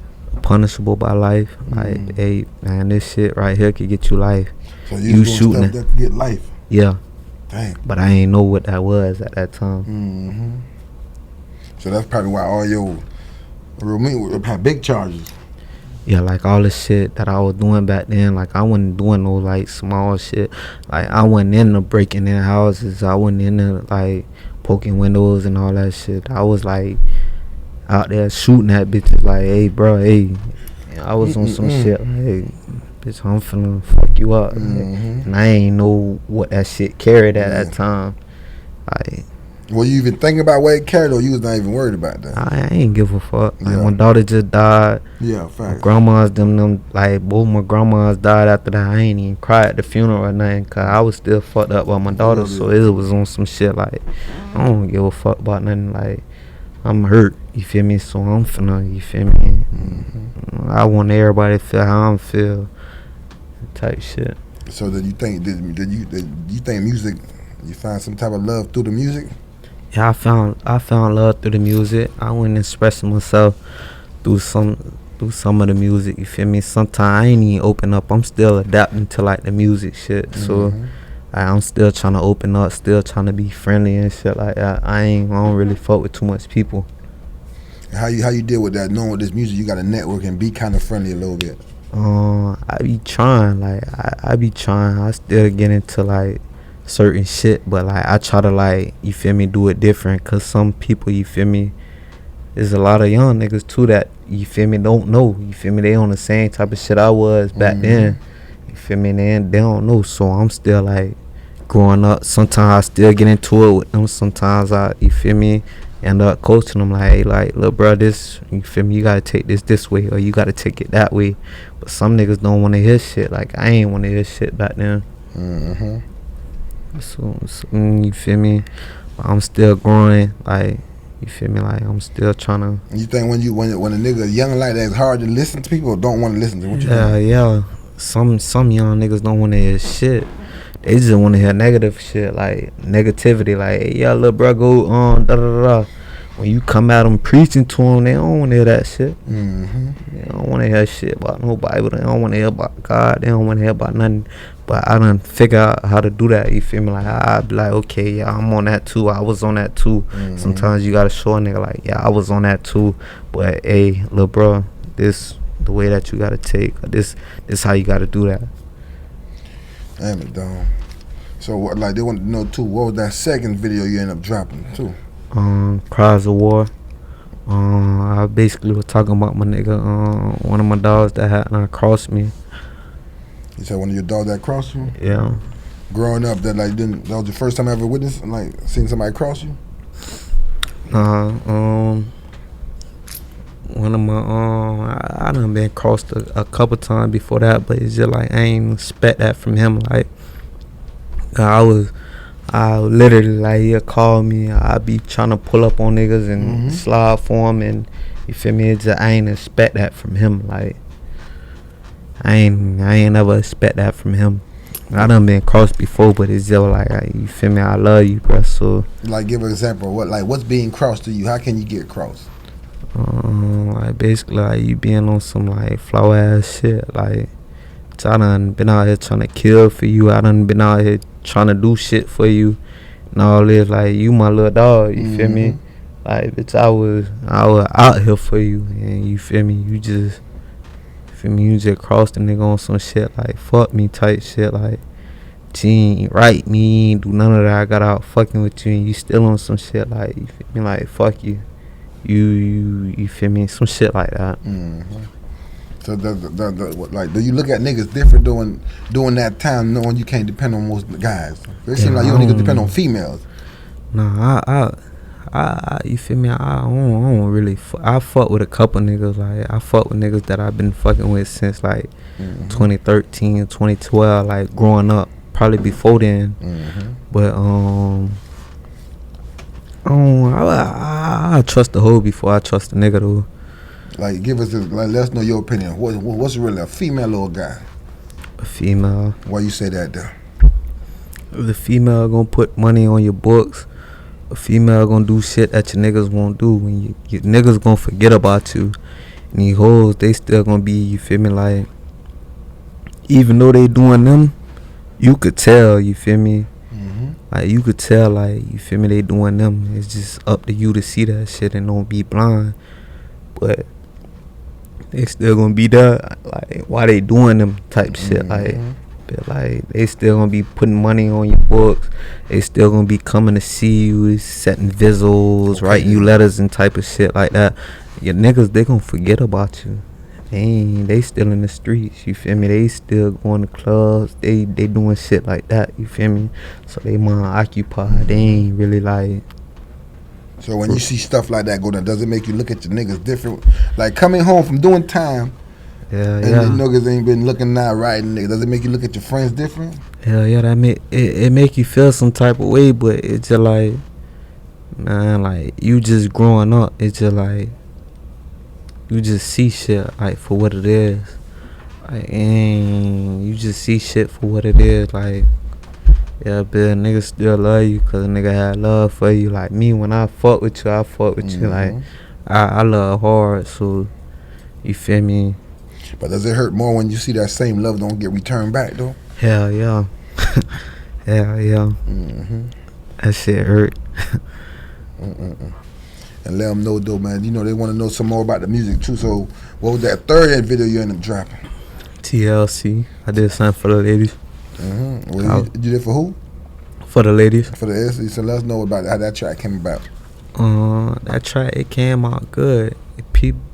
Punishable by life. Like, hey man, this shit right here could get you life. So you shooting stuff that could get life. Yeah. Dang. But I ain't know what that was at that time. So that's probably why all your had big charges. Yeah, like all the shit that I was doing back then, like I wasn't doing no like small shit. Like I wasn't into breaking in houses. I wasn't into like poking windows and all that shit. I was like out there shooting at bitches. Like, hey bro, hey, I was on some shit. Like, hey, bitch, I'm finna fuck you up. And I ain't know what that shit carried at that time. Like, were you even thinking about what it carried, or you was not even worried about that? I ain't give a fuck. Like, my daughter just died. Yeah, facts. My grandma's them like both my grandmas died after that. I ain't even cried at the funeral or nothing, 'cause I was still fucked up by my daughter. So it was on some shit like I don't give a fuck about nothing. Like I'm hurt, you feel me? So I'm finna, you feel me? I want everybody to feel how I'm feel, type shit. So did you think music? You find some type of love through the music? Yeah, I found love through the music. I went expressing myself through some of the music. You feel me? Sometimes I ain't even open up. I'm still adapting to like the music shit. So I'm still trying to open up, still trying to be friendly and shit like that. I don't really fuck with too much people. How you deal with that? Knowing with this music, you got to network and be kind of friendly a little bit. I be trying. Like I be trying. I still get into like certain shit, but like I try to like, you feel me, do it different, 'cause some people, you feel me, there's a lot of young niggas too that, you feel me, don't know, you feel me, they on the same type of shit I was back then, you feel me, and they don't know. So I'm still like growing up. Sometimes I still get into it with them. Sometimes I, you feel me, end up coaching them like, hey, like, look bro, this, you feel me, you gotta take this way, or you gotta take it that way. But some niggas don't want to hear shit. Like I ain't want to hear shit back then. So you feel me, I'm still growing, like, you feel me, like I'm still trying to. You think when a nigga young like that, it's hard to listen to people, or don't want to listen to what you think? Yeah, some young niggas don't want to hear shit. They just want to hear negative shit, like negativity, like, hey, yeah, little bro, go on da da da. when you come at them preaching to them, they don't want to hear that shit. Mm-hmm. They don't want to hear shit about no Bible. They don't want to hear about God. They don't want to hear about nothing. But I done figure out how to do that. You feel me? Like I be like, okay, yeah, I'm on that too. I was on that too. Mm-hmm. Sometimes you gotta show a nigga like, yeah, I was on that too. But hey, little bro, this the way that you gotta take. This how you gotta do that. Damn it, dog. So what? Like they want to know too. What was that second video you ended up dropping too? Cries of War. I basically was talking about my nigga, one of my dogs that had crossed me. You said one of your dogs that crossed you? Yeah. Growing up, that was the first time I ever witnessed, like, seeing somebody cross you? One of my I done been crossed a couple times before that, but it's just like I ain't expect that from him. Like I literally like he'll call me, I be trying to pull up on niggas and slide for him, and you feel me? It's just, I ain't expect that from him. Like I ain't never expect that from him. I done been crossed before, but it's just like, you feel me? I love you, bro. So like, give an example. What's being crossed to you? How can you get crossed? Like basically like you being on some like flower ass shit. Like I done been out here trying to kill for you. I done been out here trying to do shit for you and all this. Like you my little dog, you feel me? Like bitch, I was out here for you, and you feel me? You just crossed the nigga on some shit like fuck me type shit. Like she ain't right, me ain't do none of that. I got out fucking with you and you still on some shit like, you feel me? Like fuck you. You feel me? Some shit like that. So like, do you look at niggas different during that time, knowing you can't depend on most guys? It seems like you don't even depend on females. Nah, I you feel me? I don't really. I fuck with a couple niggas. Like I fuck with niggas that I've been fucking with since like 2013, 2012. Like growing up, probably before then. But I trust the hoe before I trust the nigga though. Like, give us let us know your opinion. What's really a female or a guy? A female. Why you say that though? The female gonna put money on your books. A female gonna do shit that your niggas won't do. When your niggas gonna forget about you. And these hoes, they still gonna be, you feel me? Like, even though they doing them, you could tell, you feel me? Like you could tell, like, you feel me, they doing them. It's just up to you to see that shit and don't be blind. But they still gonna be there, like, why they doing them type shit. Like, but like they still gonna be putting money on your books. They still gonna be coming to see you, setting visuals, writing you letters and type of shit like that. Your niggas, they gonna forget about you. They still in the streets, you feel me? They still going to clubs, they doing shit like that, you feel me? So they mind occupied. They ain't really like. So when you see stuff like that go down, does it make you look at your niggas different? Like coming home from doing time, and the niggas ain't been looking that right, and does it make you look at your friends different? Hell yeah, that make you feel some type of way, but it's just like, man, like you just growing up, it's just like you just see shit like for what it is, like, and you just see shit for what it is. Like, yeah, but niggas still love you cause a nigga had love for you. Like me, when I fuck with you, I fuck with you. Like I love hard, so you feel me? But does it hurt more when you see that same love don't get returned back though? Hell yeah. Hell yeah. That shit hurt. And let them know though, man. You know they want to know some more about the music too. So what was that third video you ended up dropping? TLC. I did something for the ladies. Well, you did for who? For the ladies. For the ladies. So let us know about how that track came about. That track, it came out good.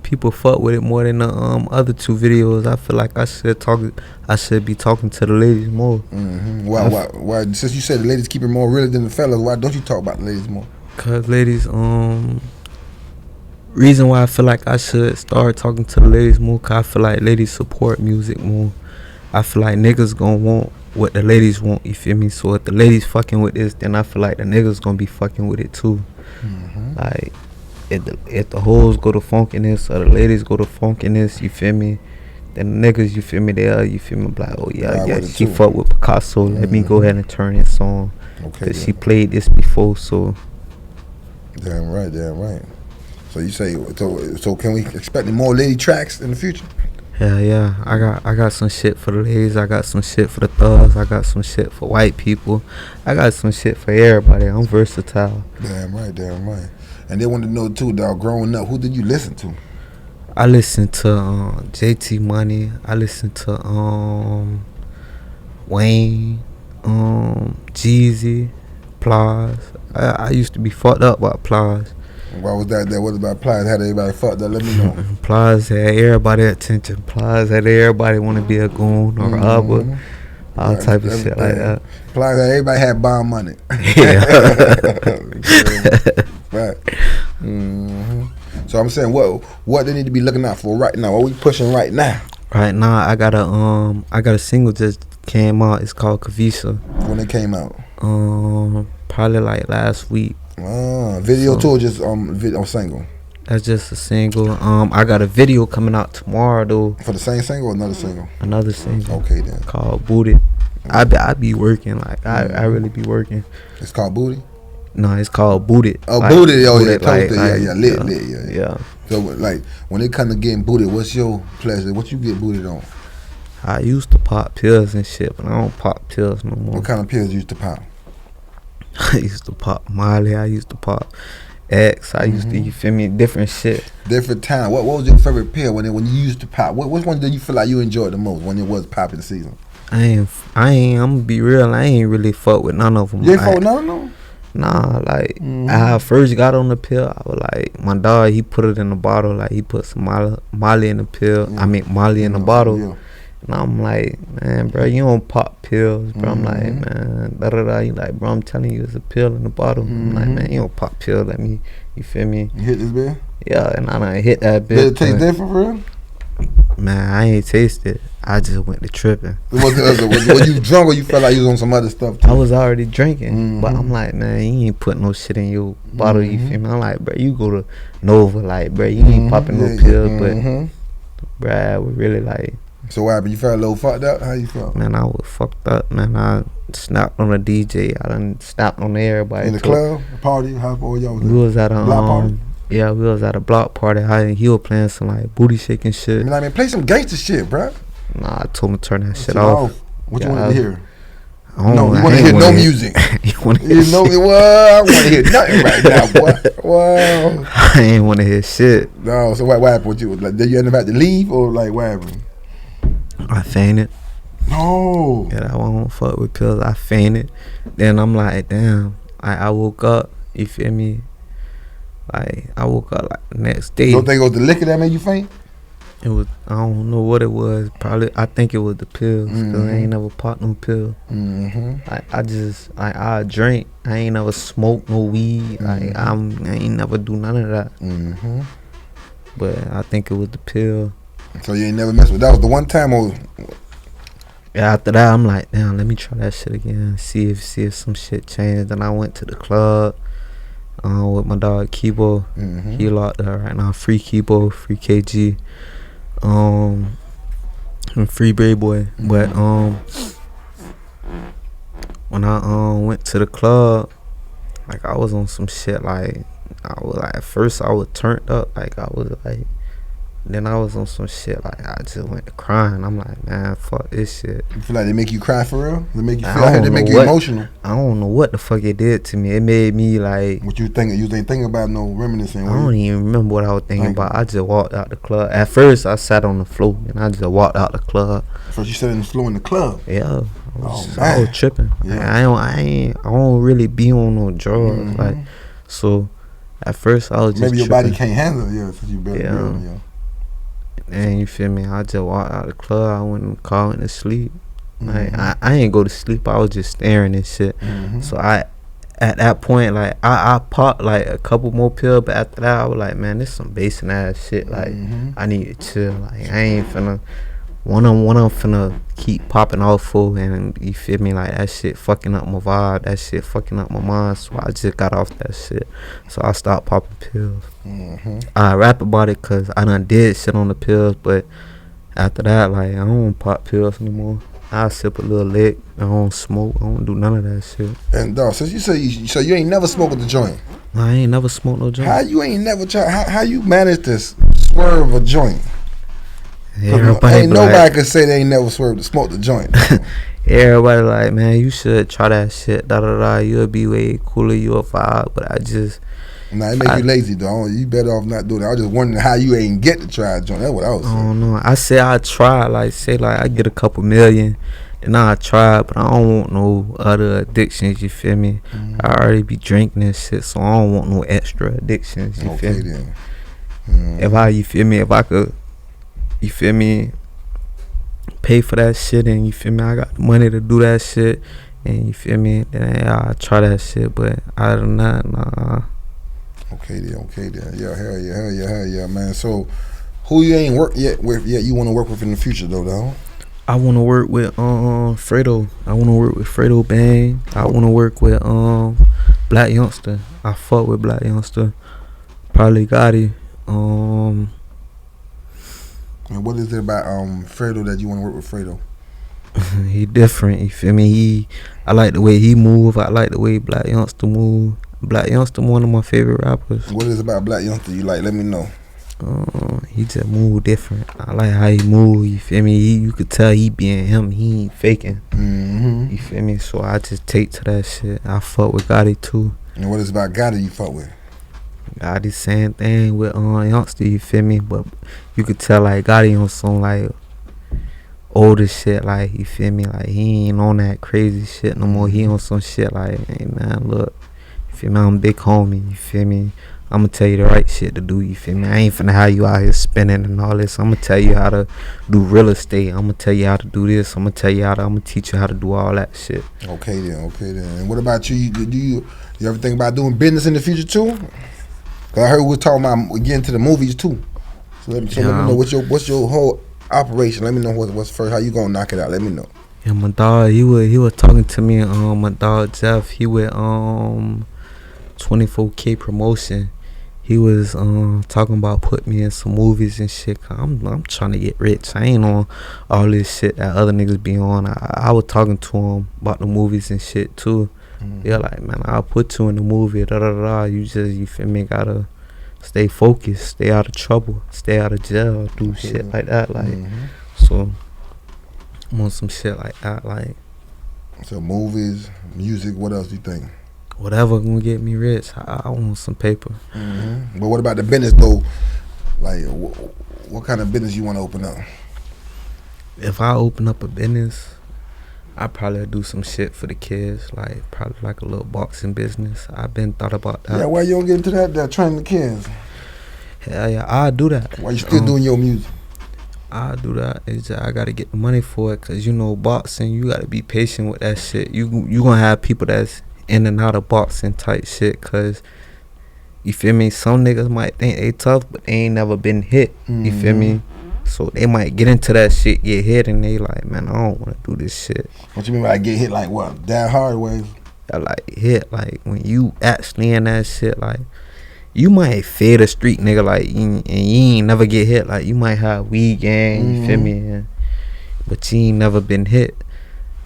People fuck with it more than the other two videos. I feel like I should be talking to the ladies more. Why? Since you said the ladies keep it more real than the fellas, why don't you talk about the ladies more? Cause ladies, reason why I feel like I should start talking to the ladies more, cause I feel like ladies support music more. I feel like niggas gonna want what the ladies want, you feel me? So if the ladies fucking with this, then I feel like the niggas gonna be fucking with it too. Like if the hoes go to funkiness or the ladies go to funkiness, you feel me? Then the niggas, you feel me, you feel me, like, oh yeah, she fuck with Picasso, let me go ahead and turn this on. Cause she played this before, so. Damn right. So you say so can we expect more lady tracks in the future? Hell yeah, I got some shit for the ladies. I got some shit for the thugs. I got some shit for white people. I got some shit for everybody. I'm versatile. Damn right. And they want to know too, dog. Growing up, who did you listen to? I listened to JT Money. I listened to Wayne, Jeezy, Plies. I used to be fucked up about Plies. Why was that? What about Plies? Had everybody fucked up? Let me know. Plies had everybody attention. Plies had everybody want to be a goon or robber. All type of shit like that. Plies had everybody had bomb money. Yeah. Right. So I'm saying, what they need to be looking out for right now? What we pushing right now? Right now, I got a single just came out. It's called Kavisa. When it came out? Probably like last week. Video too, or just video single? That's just a single. I got a video coming out tomorrow though. For the same single or another single? Another single. Okay then. Called Booted. I be working like I really be working. It's called Booty? No, it's called Booted. Oh, like, Booted. Oh booted, yeah, lit. Yeah. So like when it come to getting booted, what's your pleasure? What you get booted on? I used to pop pills and shit, but I don't pop pills no more. What kind of pills you used to pop? I used to pop Molly. I used to pop X. I used to, you feel me, different shit. Different time. What was your favorite pill when you used to pop? Which one did you feel like you enjoyed the most when it was popping season? I'm gonna be real. I ain't really fuck with none of them. You ain't fuck with none of them? Nah, like I first got on the pill, I was like, my dog, he put it in the bottle, like he put some Molly in the pill. I mean Molly in the bottle. Yeah. And I'm like, man, bro, you don't pop pills, bro. I'm like, man, da-da-da. You like, bro, I'm telling you, it's a pill in the bottle. I'm like, man, you don't pop pill. Let me, you feel me? You hit this bill? Yeah, and I done hit that bill. Did it taste different for real? Man, I ain't tasted. I just went to tripping. Was you drunk or you felt like you was on some other stuff too? I was already drinking, but I'm like, man, you ain't putting no shit in your bottle, you feel me? I'm like, bro, you go to Nova, like, bro, you ain't popping no pills, but, bro, I was really like. So what happened? You felt a little fucked up? How you felt? Man, I was fucked up, man. I snapped on a DJ. I done snapped on everybody. In the club? A party? How old y'all was We was at a block party? Yeah, we was at a block party. He was playing some like booty shaking shit. I mean, play some gangster shit, bro. Nah, I told him to turn that shit off. What you want to hear? No, you want to hear no music. You want to hear shit? I want to hear nothing right now, boy. Wow. I ain't want to hear shit. No, so what happened with you? Like, did you end up having to leave or like what happened? I fainted. No. Yeah, I won't fuck with pills. I fainted. Then I'm like, damn. I woke up. You feel me? Like I woke up like the next day. You don't think it was the liquor that made you faint? It was. I don't know what it was. Probably. I think it was the pills. Cause I ain't never popped no pill. I drink. I ain't never smoked no weed. Like I ain't never do none of that. But I think it was the pill. So you ain't never messed with that? Was the one time or? Yeah, after that I'm like, damn, let me try that shit again. See if some shit changed. Then I went to the club with my dog Kibo. He locked up right now. Free Kibo, free KG, and free Bray Boy. But when I went to the club, like I was on some shit. Like I was like, at first I was turned up. Like I was like. Then I was on some shit like I just went to crying. I'm like, man, fuck this shit. You feel like they make you cry for real? They make you feel like they make you emotional? I don't know what the fuck it did to me. It made me like. What you thinking? You ain't thinking about no reminiscing? I don't even remember what I was thinking about. I just walked out the club. At first I sat on the floor and I just walked out the club. First you sat on the floor in the club? Yeah. I was tripping. Yeah. I don't really be on no drugs. Like, so at first I was just maybe your tripping. body can't handle it. Yeah, since you better. Yeah. And you feel me? I just walked out of the club. I went in the car and to sleep. Like I ain't go to sleep. I was just staring and shit. So at that point, like I popped like a couple more pills, but after that I was like, man, this some basic ass shit. Like I need to chill. Like I ain't finna one I'm finna keep popping off for, and you feel me, like that shit fucking up my vibe, that shit fucking up my mind. So I just got off that shit. So I stopped popping pills. I rap about it cause I done did shit on the pills, but after that, like I don't pop pills anymore. I sip a little lick. I don't smoke. I don't do none of that shit. And dog, since you say so you ain't never smoked with the joint. I ain't never smoked no joint. How you ain't never tried? How you managed to swerve a joint? Ain't nobody can say they ain't never swerved to smoke the joint. Everybody like, man, you should try that shit. Da da da. You'll be way cooler. You'll vibe. But I just. Nah, it make you lazy though. You better off not doing that. I was just wondering how you ain't get to try a joint. That's what I was saying. I don't know. I say I try. Like say like I get a couple million. Then I try, but I don't want no other addictions. You feel me? Mm-hmm. I already be drinking and shit, so I don't want no extra addictions. You feel me? Then. You feel me? If I could, you feel me? Pay for that shit, and you feel me? I got the money to do that shit, and you feel me? Then I try that shit, but other than that, nah. Okay then. Yeah, hell yeah, man. So, who you ain't worked with yet? You want to work with in the future though? I want to work with Fredo. I want to work with Fredo Bang. I want to work with Black Youngster. I fuck with Black Youngster. Probably Gotti. And what is it about Fredo that you want to work with Fredo? He different, you feel me? I like the way he move. I like the way Black Youngster move. Black Youngster one of my favorite rappers. What is it about Black Youngster you like? Let me know. He just move different. I like how he move, you feel me? You could tell he being him. He ain't faking. Mm-hmm. You feel me? So I just take to that shit. I fuck with Gotti too. And what is it about Gotti you fuck with? Gotti same thing with Youngster, you feel me? But you could tell like Gotti on some like older shit, like you feel me? Like he ain't on that crazy shit no more. He on some shit like, hey man, look, you feel me? I'm big homie, you feel me? I'm gonna tell you the right shit to do, you feel me? I ain't finna have you out here spinning and all this. I'm gonna tell you how to do real estate. I'm gonna tell you how to do this. I'm gonna teach you how to do all that shit. Okay then. And what about you? Do you ever think about doing business in the future too? Cause I heard we were talking about getting to the movies too. So let me know what's your whole operation. Let me know what's first. How you gonna knock it out? Let me know. Yeah, my dog, he was talking to me. My dog Jeff, he with 24K promotion. He was talking about putting me in some movies and shit. I'm trying to get rich. I ain't on all this shit that other niggas be on. I was talking to him about the movies and shit too. Mm-hmm. Yeah, like man, I'll put you in the movie. Da da da. You feel me? Gotta stay focused, stay out of trouble, stay out of jail, do shit like that. Like so, I'm on some shit like that. Like so, movies, music. What else do you think? Whatever gonna get me rich. I want some paper. Mm-hmm. But what about the business though? Like, what kind of business you want to open up? If I open up a business, I probably do some shit for the kids. Like probably like a little boxing business. I've been thought about that. Yeah, why you don't get into that training the kids? Hell yeah, I'll do that. Why you still doing your music? I'll do that. It's just, I gotta get the money for it, cause you know boxing, you gotta be patient with that shit. You gonna have people that's in and out of boxing type shit, cause you feel me, some niggas might think they tough but they ain't never been hit. You feel me? So they might get into that shit, get hit, and they like, man, I don't want to do this shit. What you mean by get hit? Like what? That hard way? I like hit, like when you actually in that shit, like you might fade a street nigga, like and you ain't never get hit. Like you might have weed gang, you feel me? But you ain't never been hit.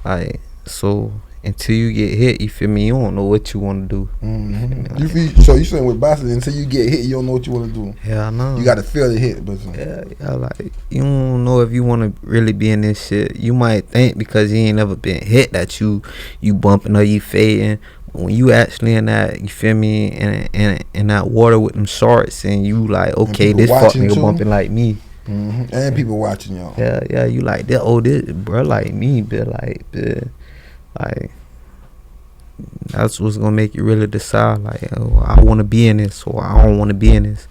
Like so. Until you get hit, you feel me? You don't know what you want to do. So you saying with boxing, until you get hit, you don't know what you want to do? Yeah, I know. You got to feel the hit, but yeah, like you don't know if you want to really be in this shit. You might think because you ain't never been hit that you bumping or you fading. But when you actually in that, you feel me? In that water with them sharks, and you like, okay, this fuck nigga too? Bumping like me. And people watching y'all. Yeah, you like that? Oh, this bro like me, but like. Like that's what's gonna make you really decide like, oh, I want to be in this or I don't want to be in this.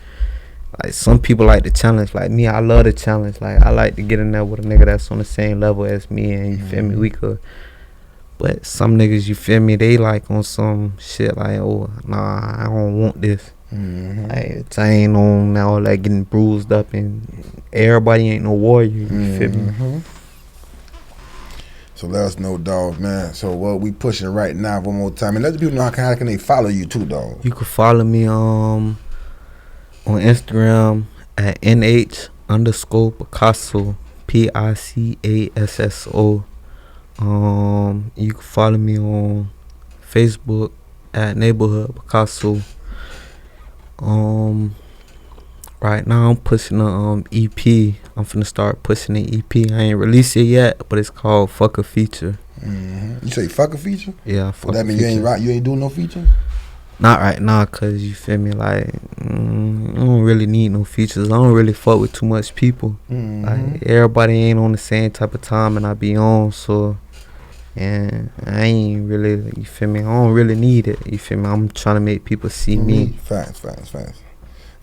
Like some people like the challenge. Like me, I love the challenge. Like I like to get in there with a nigga that's on the same level as me, and you feel me, we could. But some niggas, you feel me, they like on some shit like, oh nah, I don't want this. Like I ain't on all that getting bruised up, and everybody ain't no warrior. You feel me? So let us know, dog, man. So what we pushing right now one more time. And let the people know how can they follow you too, dog. You can follow me on Instagram at @NH_PICASSO, PICASSO. You can follow me on Facebook at Neighborhood Picasso. Right now I'm pushing a EP. I'm finna start pushing the EP. I ain't released it yet, but it's called Fuck a Feature. You say fuck a feature? Yeah, Well, that mean you ain't doing no feature? Not right now, cause you feel me, like I don't really need no features. I don't really fuck with too much people. Like everybody ain't on the same type of time and I be on, so and I ain't really, you feel me, I don't really need it, you feel me. I'm trying to make people see me. Facts.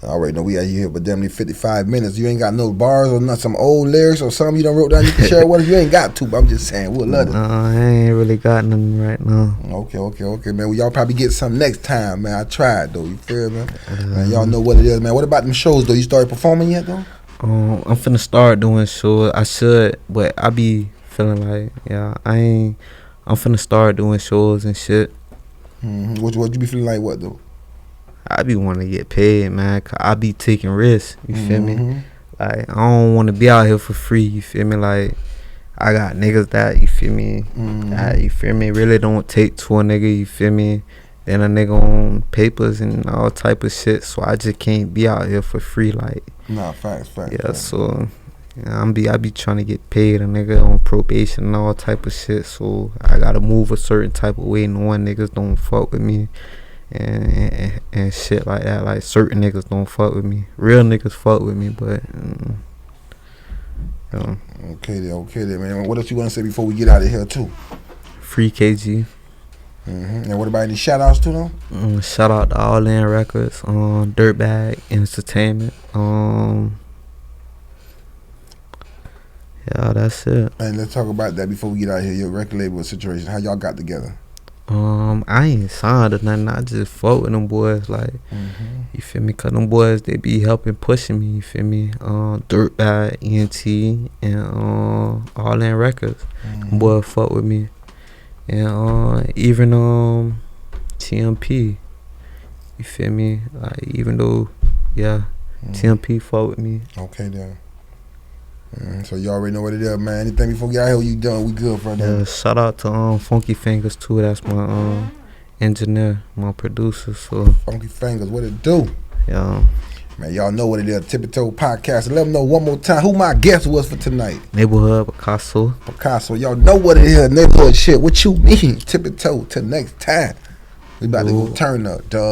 I already know we out here but damn near 55 minutes. You ain't got no bars or not some old lyrics or something you done wrote down you can share with us? You ain't got to, but I'm just saying we'll love it. I ain't really got nothing right now. Okay, man. Well, y'all probably get something next time, man. I tried though, you feel me? Man, y'all know what it is, man. What about them shows though? You started performing yet though? I'm finna start doing shows. I should, but I be feeling like, I'm finna start doing shows and shit. What you be feeling like what though? I be wanting to get paid, man, cause I be taking risks, you feel me? Like, I don't want to be out here for free, you feel me? Like, I got niggas that, you feel me, that, you feel me, really don't take to a nigga, you feel me? Then a nigga on papers and all type of shit, so I just can't be out here for free, like. Nah, facts. Yeah, so I be trying to get paid, a nigga on probation and all type of shit, so I gotta move a certain type of way, knowing niggas don't fuck with me. And shit like that, like certain niggas don't fuck with me. Real niggas fuck with me, but Okay then, man. What else you want to say before we get out of here too? Free KG. And what about any shout outs too though? Shout out to All In Records, Dirtbag Entertainment. Yeah, that's it. And let's talk about that before we get out of here. Your record label situation, how y'all got together? I ain't signed or nothing. I just fuck with them boys, like, you feel me? Cause them boys, they be helping pushing me, you feel me? Dirtbag, ENT, and All In Records. Them boys fuck with me. And even TMP, you feel me? Like, even though, TMP fuck with me. Okay then. So you already know what it is, man. Anything before we get out here, you done? We good for now. Yeah, shout out to Funky Fingers too. That's my engineer, my producer. So Funky Fingers, what it do? Yeah, man, y'all know what it is. Tippie Podcast. Let them know one more time who my guest was for tonight. Neighborhood Picasso. Y'all know what it is. Neighborhood shit. What you mean? Tippie till next time. We about to go turn up, dog.